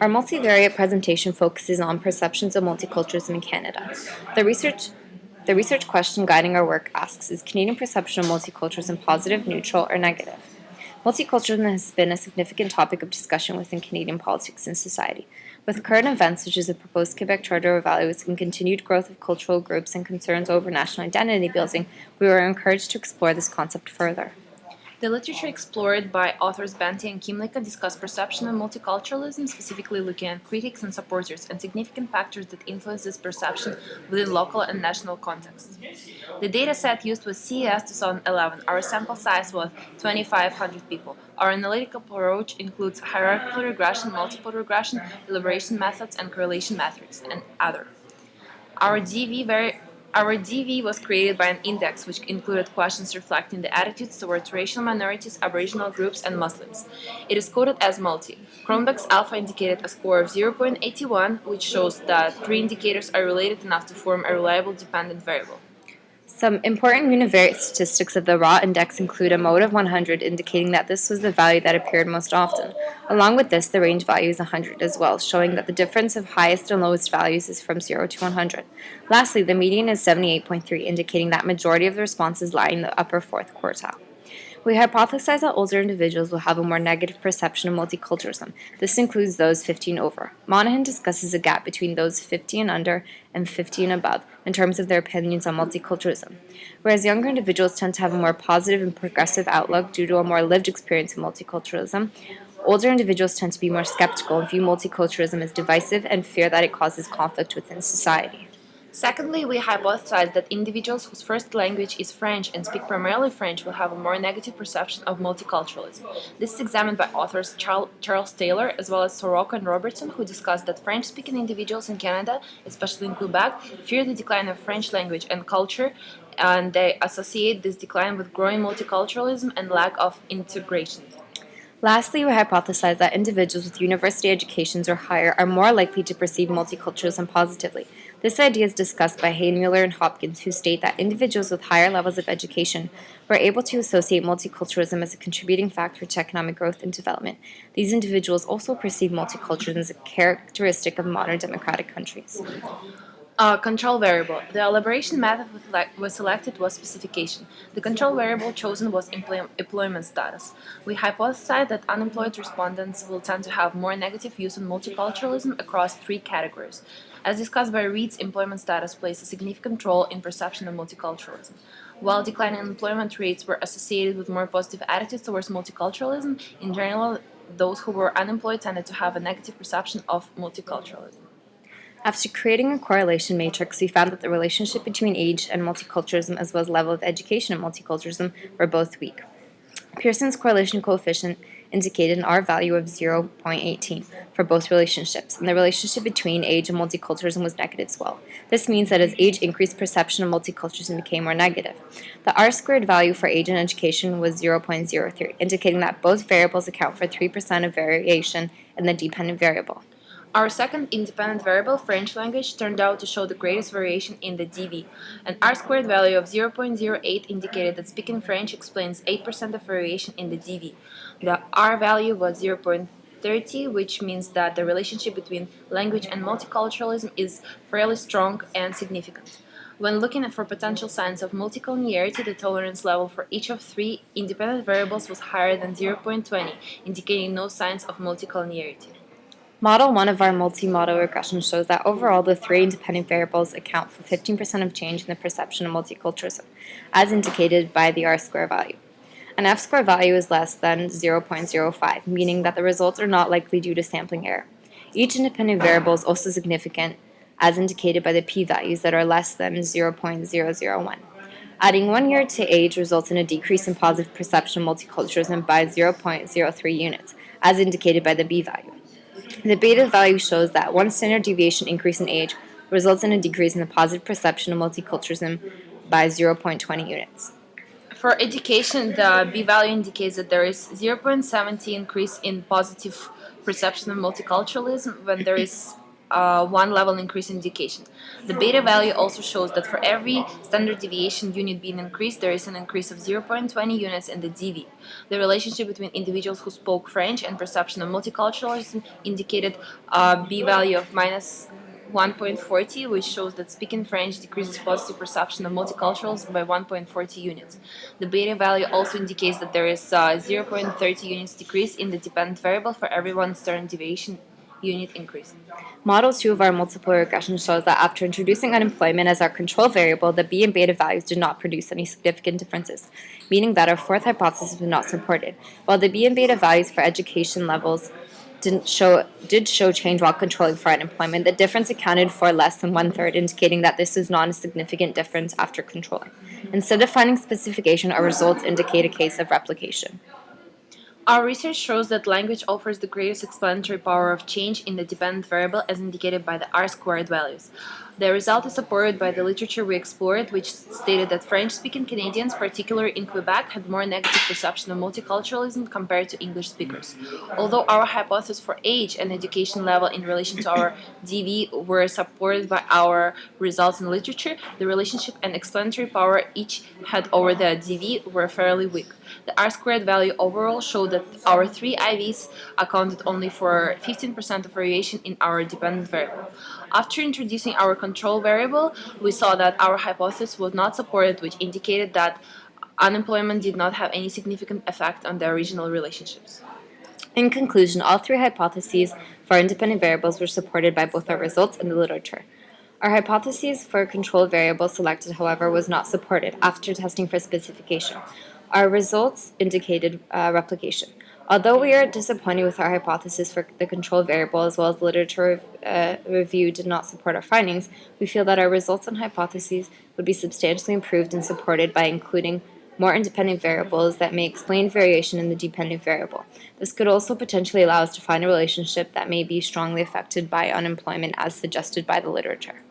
Our multivariate presentation focuses on perceptions of multiculturalism in Canada. The research question guiding our work asks, is Canadian perception of multiculturalism positive, neutral, or negative? Multiculturalism has been a significant topic of discussion within Canadian politics and society. With current events such as the proposed Quebec Charter of Values and continued growth of cultural groups and concerns over national identity building, we were encouraged to explore this concept further. The literature explored by authors Banti and Kimlicka discussed perception of multiculturalism, specifically looking at critics and supporters and significant factors that influence this perception within local and national contexts. The data set used was CES 2011. Our sample size was 2,500 people. Our analytical approach includes hierarchical regression, multiple regression, elaboration methods, and correlation metrics, and other. Our DV was created by an index which included questions reflecting the attitudes towards racial minorities, Aboriginal groups, and Muslims. It is coded as multi. Cronbach's alpha indicated a score of 0.81, which shows that three indicators are related enough to form a reliable dependent variable. Some important univariate statistics of the raw index include a mode of 100, indicating that this was the value that appeared most often. Along with this, the range value is 100 as well, showing that the difference of highest and lowest values is from 0 to 100. Lastly, the median is 78.3, indicating that majority of the responses lie in the upper fourth quartile. We hypothesize that older individuals will have a more negative perception of multiculturalism. This includes those 15 over. Monahan discusses a gap between those 50 and under and 50 and above in terms of their opinions on multiculturalism. Whereas younger individuals tend to have a more positive and progressive outlook due to a more lived experience of multiculturalism, older individuals tend to be more skeptical and view multiculturalism as divisive and fear that it causes conflict within society. Secondly, we hypothesize that individuals whose first language is French and speak primarily French will have a more negative perception of multiculturalism. This is examined by authors Charles Taylor as well as Soroka and Robertson, who discussed that French-speaking individuals in Canada, especially in Quebec, fear the decline of French language and culture, and they associate this decline with growing multiculturalism and lack of integration. Lastly, we hypothesize that individuals with university educations or higher are more likely to perceive multiculturalism positively. This idea is discussed by Hain-Muller and Hopkins, who state that individuals with higher levels of education were able to associate multiculturalism as a contributing factor to economic growth and development. These individuals also perceive multiculturalism as a characteristic of modern democratic countries. Control variable. The elaboration method was selected was specification. The control variable chosen was employment status. We hypothesized that unemployed respondents will tend to have more negative views on multiculturalism across three categories. As discussed by Reeds, employment status plays a significant role in perception of multiculturalism. While declining employment rates were associated with more positive attitudes towards multiculturalism, in general, those who were unemployed tended to have a negative perception of multiculturalism. After creating a correlation matrix, we found that the relationship between age and multiculturalism as well as level of education and multiculturalism were both weak. Pearson's correlation coefficient indicated an R-value of 0.18 for both relationships, and the relationship between age and multiculturalism was negative as well. This means that as age increased, perception of multiculturalism became more negative. The R-squared value for age and education was 0.03, indicating that both variables account for 3% of variation in the dependent variable. Our second independent variable, French language, turned out to show the greatest variation in the DV. An R-squared value of 0.08 indicated that speaking French explains 8% of variation in the DV. The R value was 0.30, which means that the relationship between language and multiculturalism is fairly strong and significant. When looking for potential signs of multicollinearity, the tolerance level for each of three independent variables was higher than 0.20, indicating no signs of multicollinearity. Model 1 of our multi-model regression shows that overall the three independent variables account for 15% of change in the perception of multiculturalism, as indicated by the R-square value. An F-square value is less than 0.05, meaning that the results are not likely due to sampling error. Each independent variable is also significant, as indicated by the p-values that are less than 0.001. Adding 1 year to age results in a decrease in positive perception of multiculturalism by 0.03 units, as indicated by the b-value. The beta value shows that one standard deviation increase in age results in a decrease in the positive perception of multiculturalism by 0.20 units. For education, the b-value indicates that there is 0.70 increase in positive perception of multiculturalism when there is one level increase indication. The beta value also shows that for every standard deviation unit being increased, there is an increase of 0.20 units in the DV. The relationship between individuals who spoke French and perception of multiculturalism indicated a B value of minus 1.40, which shows that speaking French decreases positive perception of multiculturalism by 1.40 units. The beta value also indicates that there is 0.30 units decrease in the dependent variable for every one standard deviation unit increase. Model 2 of our multiple regression shows that after introducing unemployment as our control variable, the B and beta values did not produce any significant differences, meaning that our fourth hypothesis was not supported. While the B and beta values for education levels did show change while controlling for unemployment, the difference accounted for less than one-third, indicating that this is not a significant difference after controlling. Instead of finding specification, our results indicate a case of replication. Our research shows that language offers the greatest explanatory power of change in the dependent variable as indicated by the R-squared values. The result is supported by the literature we explored, which stated that French-speaking Canadians, particularly in Quebec, had more negative perception of multiculturalism compared to English speakers. Although our hypothesis for age and education level in relation to our DV were supported by our results in literature, the relationship and explanatory power each had over the DV were fairly weak. The R-squared value overall showed that our three IVs accounted only for 15% of variation in our dependent variable. After introducing our control variable, we saw that our hypothesis was not supported, which indicated that unemployment did not have any significant effect on the original relationships. In conclusion, all three hypotheses for our independent variables were supported by both our results and the literature. Our hypothesis for control variable selected, however, was not supported after testing for specification. Our results indicated replication. Although we are disappointed with our hypothesis for the control variable as well as literature review did not support our findings, we feel that our results and hypotheses would be substantially improved and supported by including more independent variables that may explain variation in the dependent variable. This could also potentially allow us to find a relationship that may be strongly affected by unemployment as suggested by the literature.